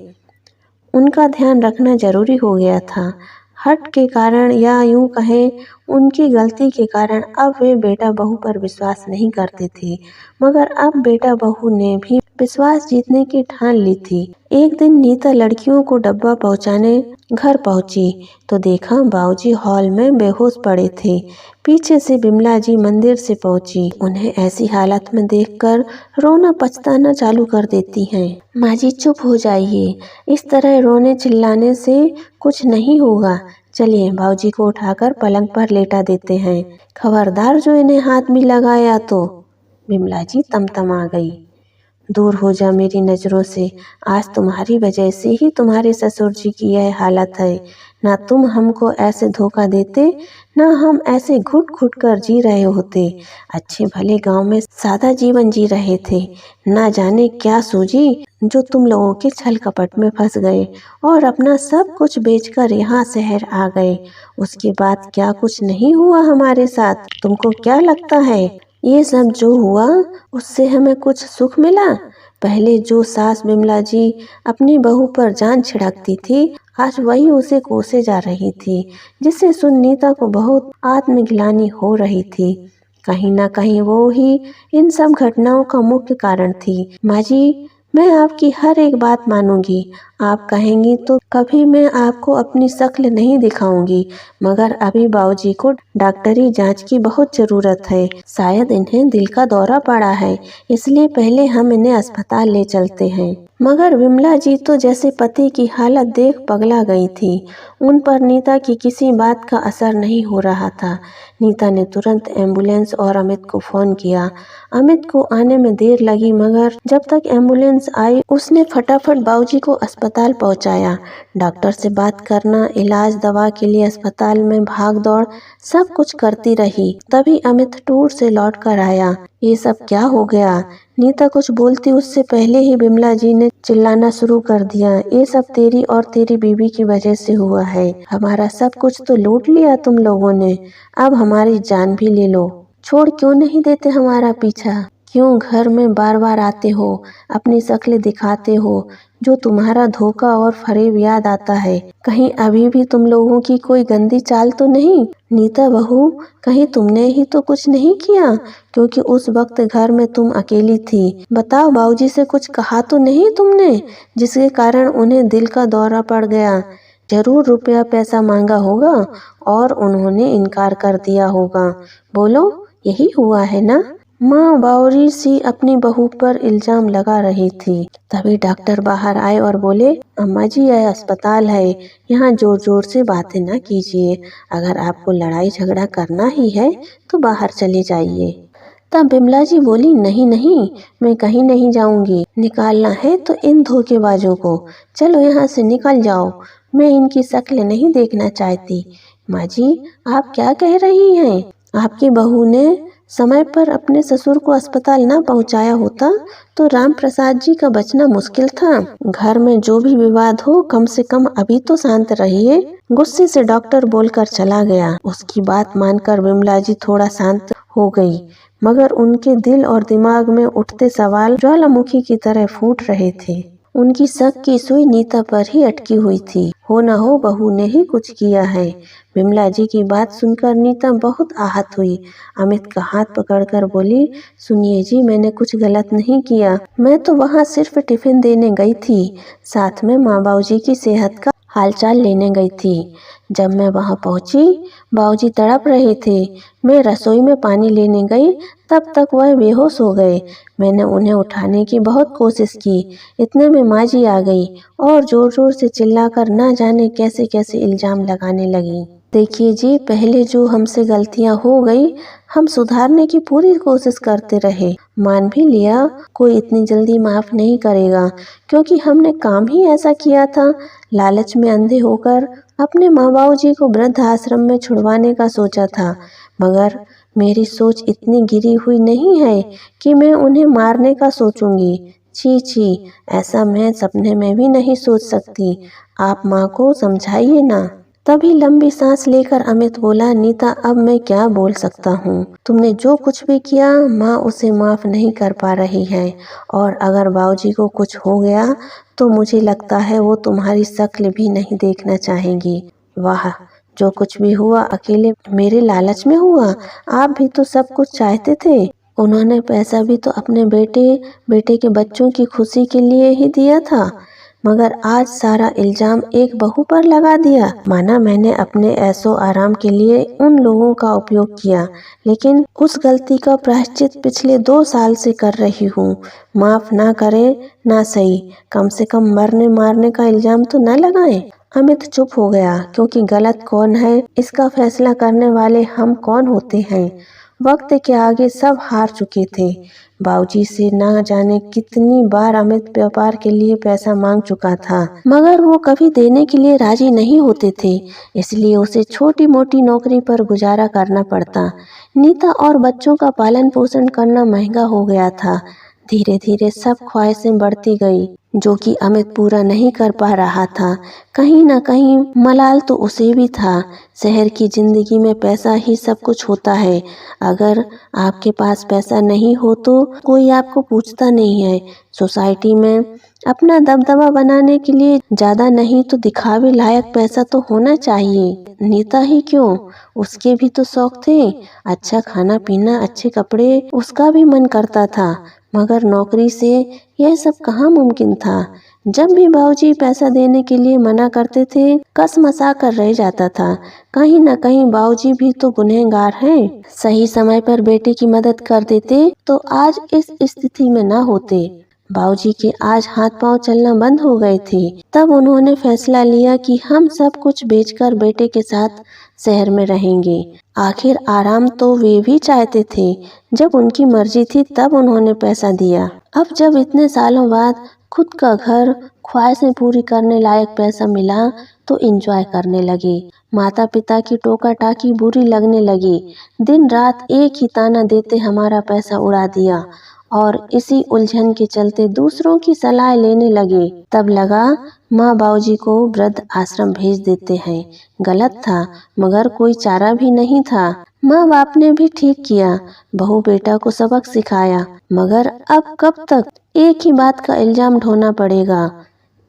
उनका ध्यान रखना जरूरी हो गया था। हट के कारण या यूं कहें उनकी गलती के कारण अब वे बेटा बहू पर विश्वास नहीं करते थे, मगर अब बेटा बहू ने भी विश्वास जीतने की ठान ली थी। एक दिन नीता लड़कियों को डब्बा पहुंचाने घर पहुंची तो देखा बाबूजी हॉल में बेहोश पड़े थे। पीछे से बिमला जी मंदिर से पहुंची। उन्हें ऐसी हालत में देखकर रोना पछताना चालू कर देती हैं। माँ जी चुप हो जाइए, इस तरह रोने चिल्लाने से कुछ नहीं होगा। चलिए बाबूजी को उठाकर पलंग पर लेटा देते हैं। खबरदार जो इन्हें हाथ भी लगाया तो। बिमला जी तमतमा गई। दूर हो जा मेरी नज़रों से, आज तुम्हारी वजह से ही तुम्हारे ससुर जी की यह हालत है। ना तुम हमको ऐसे धोखा देते, ना हम ऐसे घुट घुट कर जी रहे होते। अच्छे भले गांव में सादा जीवन जी रहे थे। ना जाने क्या सूझी जो तुम लोगों के छल कपट में फंस गए और अपना सब कुछ बेचकर यहाँ शहर आ गए। उसके बाद क्या कुछ नहीं हुआ हमारे साथ? तुमको क्या लगता है ये सब जो हुआ उससे हमें कुछ सुख मिला? पहले जो सास बिमला जी अपनी बहू पर जान छिड़कती थी, आज वही उसे कोसे जा रही थी, जिससे सुन नीता को बहुत आत्मग्लानि हो रही थी। कहीं ना कहीं वो ही इन सब घटनाओं का मुख्य कारण थी। माँ जी, मैं आपकी हर एक बात मानूंगी। आप कहेंगी तो कभी मैं आपको अपनी शक्ल नहीं दिखाऊंगी, मगर अभी बाबूजी को डॉक्टरी जांच की बहुत ज़रूरत है। शायद इन्हें दिल का दौरा पड़ा है, इसलिए पहले हम इन्हें अस्पताल ले चलते हैं। मगर विमला जी तो जैसे पति की हालत देख पगला गई थी। उन पर नीता की किसी बात का असर नहीं हो रहा था। नीता ने तुरंत एम्बुलेंस और अमित को फ़ोन किया। अमित को आने में देर लगी, मगर जब तक एम्बुलेंस आई उसने फटाफट बाबूजी को अस्पताल पहुंचाया। डॉक्टर से बात करना, इलाज, दवा के लिए अस्पताल में भाग दौड़ सब कुछ करती रही। तभी अमित टूर से लौट कर आया। ये सब क्या हो गया? नीता कुछ बोलती उससे पहले ही बिमला जी ने चिल्लाना शुरू कर दिया। ये सब तेरी और तेरी बीवी की वजह से हुआ है। हमारा सब कुछ तो लूट लिया तुम लोगों ने, अब हमारी जान भी ले लो। छोड़ क्यों नहीं देते हमारा पीछा? क्यों घर में बार बार आते हो, अपनी शक्ल दिखाते हो? जो तुम्हारा धोखा और फरेब याद आता है। कहीं अभी भी तुम लोगों की कोई गंदी चाल तो नहीं? नीता बहू, कहीं तुमने ही तो कुछ नहीं किया? क्योंकि उस वक्त घर में तुम अकेली थी। बताओ, बाबूजी से कुछ कहा तो नहीं तुमने, जिसके कारण उन्हें दिल का दौरा पड़ गया? जरूर रुपया पैसा मांगा होगा और उन्होंने इनकार कर दिया होगा। बोलो, यही हुआ है ना? माँ बावरी सी अपनी बहू पर इल्जाम लगा रही थी। तभी डॉक्टर बाहर आए और बोले, अम्मा जी यह अस्पताल है, यहाँ जोर जोर से बातें ना कीजिए। अगर आपको लड़ाई झगड़ा करना ही है तो बाहर चले जाइए। तब बिमला जी बोली, नहीं नहीं, मैं कहीं नहीं जाऊंगी। निकालना है तो इन धोखेबाजों को। चलो यहाँ से निकल जाओ, मैं इनकी शक्ल नहीं देखना चाहती। माँ जी, आप क्या कह रही हैं? आपकी बहू ने समय पर अपने ससुर को अस्पताल ना पहुंचाया होता तो राम प्रसाद जी का बचना मुश्किल था। घर में जो भी विवाद हो, कम से कम अभी तो शांत रहिए। गुस्से से डॉक्टर बोलकर चला गया। उसकी बात मानकर बिमला जी थोड़ा शांत हो गई, मगर उनके दिल और दिमाग में उठते सवाल ज्वालामुखी की तरह फूट रहे थे। उनकी शक की सुई नीता पर ही अटकी हुई थी। हो न हो बहू ने ही कुछ किया है। बिमला जी की बात सुनकर नीता बहुत आहत हुई। अमित का हाथ पकड़कर बोली, सुनिए जी, मैंने कुछ गलत नहीं किया। मैं तो वहाँ सिर्फ टिफिन देने गई थी, साथ में माँ बाबूजी की सेहत का हालचाल लेने गई थी। जब मैं वहाँ पहुँची, बाबूजी तड़प रहे थे। मैं रसोई में पानी लेने गई, तब तक वह बेहोश हो गए। मैंने उन्हें उठाने की बहुत कोशिश की। इतने में माँ जी आ गई और जोर जोर से चिल्लाकर ना जाने कैसे कैसे इल्जाम लगाने लगी। देखिए जी, पहले जो हमसे गलतियां हो गई, हम सुधारने की पूरी कोशिश करते रहे, मान भी लिया। कोई इतनी जल्दी माफ नहीं करेगा, क्योंकि हमने काम ही ऐसा किया था। लालच में अंधे होकर अपने माँ बाबू जी को वृद्ध आश्रम में छुड़वाने का सोचा था, मगर मेरी सोच इतनी गिरी हुई नहीं है कि मैं उन्हें मारने का सोचूंगी। छी छी, ऐसा मैं सपने में भी नहीं सोच सकती। आप माँ को समझाइए ना। तभी लंबी सांस लेकर अमित बोला, नीता, अब मैं क्या बोल सकता हूँ? तुमने जो कुछ भी किया, माँ उसे माफ नहीं कर पा रही है, और अगर बाबूजी को कुछ हो गया तो मुझे लगता है वो तुम्हारी शक्ल भी नहीं देखना चाहेंगी। वाह, जो कुछ भी हुआ अकेले मेरे लालच में हुआ। आप भी तो सब कुछ चाहते थे। उन्होंने पैसा भी तो अपने बेटे के बच्चों की खुशी के लिए ही दिया था, मगर आज सारा इल्जाम एक बहू पर लगा दिया। माना मैंने अपने ऐशो आराम के लिए उन लोगों का उपयोग किया, लेकिन उस गलती का प्रायश्चित पिछले 2 साल से कर रही हूँ। माफ ना करे ना सही, कम से कम मरने मारने का इल्जाम तो न लगाएं। अमित चुप हो गया, क्योंकि गलत कौन है इसका फैसला करने वाले हम कौन होते हैं। वक्त के आगे सब हार चुके थे। बाबूजी से ना जाने कितनी बार अमित व्यापार के लिए पैसा मांग चुका था, मगर वो कभी देने के लिए राजी नहीं होते थे, इसलिए उसे छोटी मोटी नौकरी पर गुजारा करना पड़ता। नीता और बच्चों का पालन पोषण करना महंगा हो गया था। धीरे धीरे सब ख्वाहिशें बढ़ती गई, जो कि अमित पूरा नहीं कर पा रहा था। कहीं न कहीं मलाल तो उसे भी था। शहर की जिंदगी में पैसा ही सब कुछ होता है। अगर आपके पास पैसा नहीं हो तो कोई आपको पूछता नहीं है। सोसाइटी में अपना दबदबा बनाने के लिए ज्यादा नहीं तो दिखावे लायक पैसा तो होना चाहिए। नीता ही क्यों, उसके भी तो शौक थे। अच्छा खाना पीना, अच्छे कपड़े, उसका भी मन करता था, मगर नौकरी से यह सब कहाँ मुमकिन था। जब भी बाबूजी पैसा देने के लिए मना करते थे, कसमसा कर रह जाता था। कहीं न कहीं बाबूजी भी तो गुनहगार हैं। सही समय पर बेटे की मदद कर देते तो आज इस स्थिति में न होते। बाबूजी के आज हाथ पांव चलना बंद हो गए थे। तब उन्होंने फैसला लिया कि हम सब कुछ बेचकर बेटे के साथ शहर में रहेंगे। आखिर आराम तो वे भी चाहते थे। जब उनकी मर्जी थी तब उन्होंने पैसा दिया। अब जब इतने सालों बाद खुद का घर, ख्वाहिशें पूरी करने लायक पैसा मिला तो एंजॉय करने लगे। माता पिता की टोका टाकी बुरी लगने लगी। दिन रात एक ही ताना देते, हमारा पैसा उड़ा दिया, और इसी उलझन के चलते दूसरों की सलाह लेने लगे। तब लगा माँ बाबूजी को वृद्ध आश्रम भेज देते हैं। गलत था, मगर कोई चारा भी नहीं था। माँ बाप ने भी ठीक किया, बहू बेटा को सबक सिखाया, मगर अब कब तक एक ही बात का इल्जाम ढोना पड़ेगा,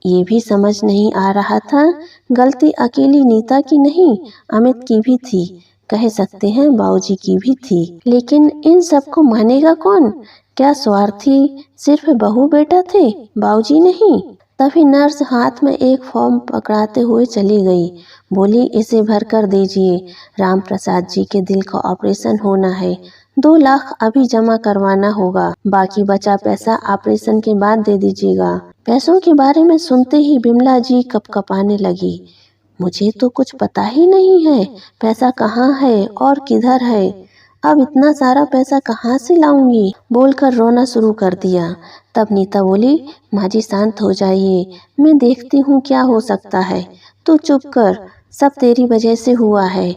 ये भी समझ नहीं आ रहा था। गलती अकेली नीता की नहीं, अमित की भी थी, कह सकते हैं बाबूजी की भी थी। लेकिन इन सबको मानेगा कौन? क्या स्वार्थी सिर्फ बहू बेटा थे, बाबूजी नहीं? तभी नर्स हाथ में एक फॉर्म पकड़ाते हुए चली गई। बोली, इसे भर कर दीजिए, राम प्रसाद जी के दिल का ऑपरेशन होना है। 2 लाख अभी जमा करवाना होगा, बाकी बचा पैसा ऑपरेशन के बाद दे दीजिएगा। पैसों के बारे में सुनते ही बिमला जी कपकपाने लगी। मुझे तो कुछ पता ही नहीं है, पैसा कहाँ है और किधर है। अब इतना सारा पैसा कहाँ से लाऊंगी, बोलकर रोना शुरू कर दिया। तब नीता बोली, माँ जी शांत हो जाइए, मैं देखती हूँ क्या हो सकता है। तू चुप कर, सब तेरी वजह से हुआ है।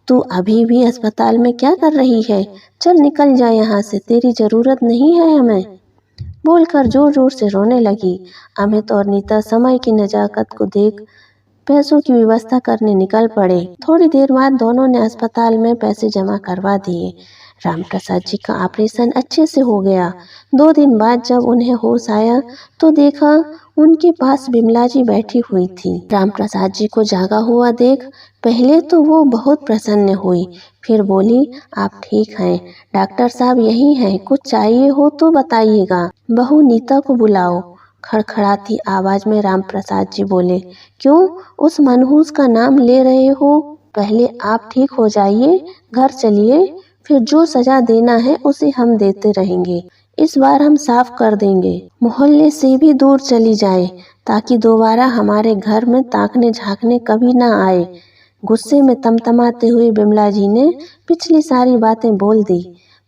तू अभी भी अस्पताल में क्या कर रही है? चल निकल जा यहाँ से, तेरी जरूरत नहीं है हमें, बोलकर जोर जोर से रोने लगी। अमित और नीता समय की नजाकत को देख पैसों की व्यवस्था करने निकल पड़े। थोड़ी देर बाद दोनों ने अस्पताल में पैसे जमा करवा दिए। राम प्रसाद जी का ऑपरेशन अच्छे से हो गया। 2 दिन बाद जब उन्हें होश आया तो देखा उनके पास बिमला जी बैठी हुई थी। राम प्रसाद जी को जागा हुआ देख पहले तो वो बहुत प्रसन्न हुई, फिर बोली, आप ठीक हैं, डॉक्टर साहब यही हैं, कुछ चाहिए हो तो बताइएगा। बहू नीता को बुलाओ, खड़खड़ाती आवाज में राम प्रसाद जी बोले। क्यों उस मनहूस का नाम ले रहे हो? पहले आप ठीक हो जाइए, घर चलिए, फिर जो सजा देना है उसे हम देते रहेंगे। इस बार हम साफ कर देंगे, मोहल्ले से भी दूर चली जाए, ताकि दोबारा हमारे घर में ताकने झांकने कभी ना आए। गुस्से में तमतमाते हुए बिमला जी ने पिछली सारी बातें बोल दी।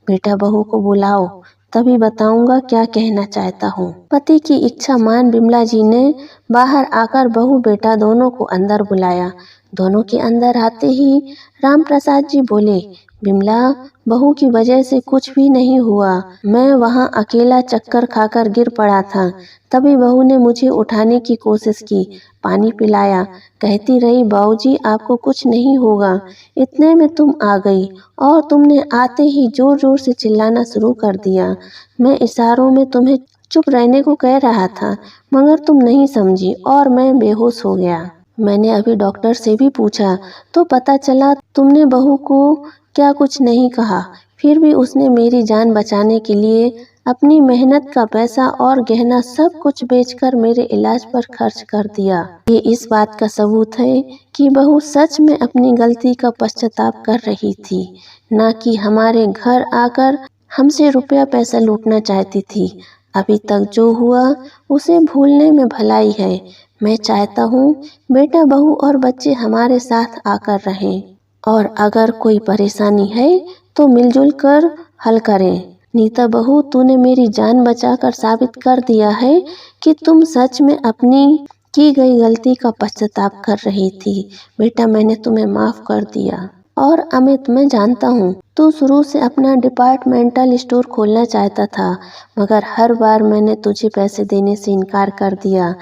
बेटा बहू को बुलाओ, तभी बताऊंगा क्या कहना चाहता हूँ। पति की इच्छा मान बिमला जी ने बाहर आकर बहू बेटा दोनों को अंदर बुलाया। दोनों के अंदर आते ही राम प्रसाद जी बोले, बिमला, बहू की वजह से कुछ भी नहीं हुआ, मैं वहाँ अकेला चक्कर खाकर गिर पड़ा था, तभी बहू ने मुझे उठाने की कोशिश की, पानी पिलाया, कहती रही बाबूजी आपको कुछ नहीं होगा। इतने में तुम आ गई और तुमने आते ही जोर जोर से चिल्लाना शुरू कर दिया। मैं इशारों में तुम्हें चुप रहने को कह रहा था, मगर तुम नहीं समझी और मैं बेहोश हो गया। मैंने अभी डॉक्टर से भी पूछा तो पता चला तुमने बहू को क्या कुछ नहीं कहा। फिर भी उसने मेरी जान बचाने के लिए अपनी मेहनत का पैसा और गहना सब कुछ बेचकर मेरे इलाज पर खर्च कर दिया। ये इस बात का सबूत है कि बहू सच में अपनी गलती का पश्चाताप कर रही थी, न कि हमारे घर आकर हमसे रुपया पैसा लूटना चाहती थी। अभी तक जो हुआ उसे भूलने में भलाई है। मैं चाहता हूँ बेटा, बहू और बच्चे हमारे साथ आकर रहें, और अगर कोई परेशानी है तो मिलजुल कर हल करें। नीता बहू, तूने मेरी जान बचाकर साबित कर दिया है कि तुम सच में अपनी की गई गलती का पश्चाताप कर रही थी। बेटा, मैंने तुम्हें माफ कर दिया। और अमित, मैं जानता हूँ तू शुरू से अपना डिपार्टमेंटल स्टोर खोलना चाहता था, मगर हर बार मैंने तुझे पैसे देने से इनकार कर दिया,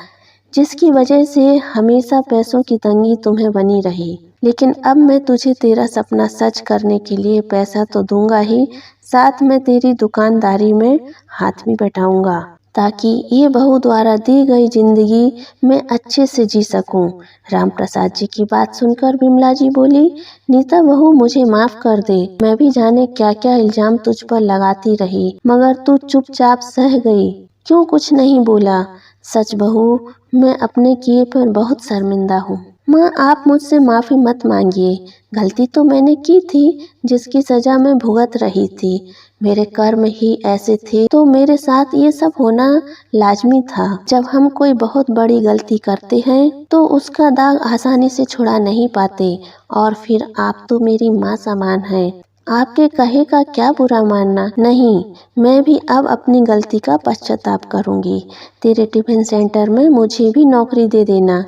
जिसकी वजह से हमेशा पैसों की तंगी तुम्हें बनी रही। लेकिन अब मैं तुझे तेरा सपना सच करने के लिए पैसा तो दूंगा ही, साथ में तेरी दुकानदारी में हाथ भी बटाऊंगा, ताकि ये बहू द्वारा दी गई जिंदगी मैं अच्छे से जी सकूं। राम प्रसाद जी की बात सुनकर विमला जी बोली, नीता बहू, मुझे माफ कर दे। मैं भी जाने क्या क्या इल्जाम तुझ पर लगाती रही, मगर तू चुपचाप सह गई, क्यों कुछ नहीं बोला। सच बहू, मैं अपने किए पर बहुत शर्मिंदा हूँ। माँ, आप मुझसे माफ़ी मत मांगिए। गलती तो मैंने की थी, जिसकी सज़ा मैं भुगत रही थी। मेरे कर्म ही ऐसे थे, तो मेरे साथ ये सब होना लाजमी था। जब हम कोई बहुत बड़ी गलती करते हैं तो उसका दाग आसानी से छुड़ा नहीं पाते। और फिर आप तो मेरी माँ समान हैं। आपके कहे का क्या बुरा मानना। नहीं, मैं भी अब अपनी गलती का पश्चाताप करूंगी। तेरे टिफिन सेंटर में मुझे भी नौकरी दे देना।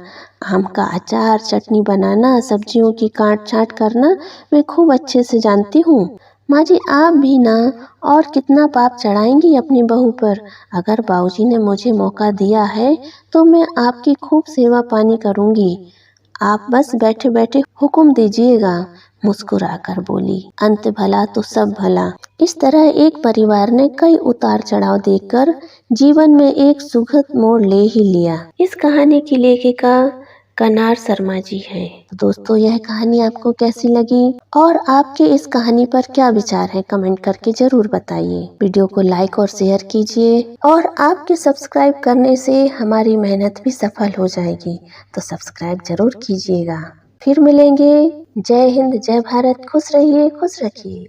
आम का अचार, चटनी बनाना, सब्जियों की काट छाँट करना मैं खूब अच्छे से जानती हूँ। माँ जी, आप भी ना और कितना पाप चढ़ाएंगी अपनी बहू पर। अगर बाबूजी ने मुझे मौका दिया है तो मैं आपकी खूब सेवा पानी करूँगी। आप बस बैठे बैठे हुक्म दीजिएगा, मुस्कुराकर बोली। अंत भला तो सब भला। इस तरह एक परिवार ने कई उतार चढ़ाव देखकर जीवन में एक सुखद मोड़ ले ही लिया। इस कहानी की लेखिका कनार शर्मा जी हैं। तो दोस्तों, यह कहानी आपको कैसी लगी और आपके इस कहानी पर क्या विचार है, कमेंट करके जरूर बताइए। वीडियो को लाइक और शेयर कीजिए, और आपके सब्सक्राइब करने से हमारी मेहनत भी सफल हो जाएगी, तो सब्सक्राइब जरूर कीजिएगा। फिर मिलेंगे। जय हिंद, जय भारत। खुश रहिए, खुश रखिए।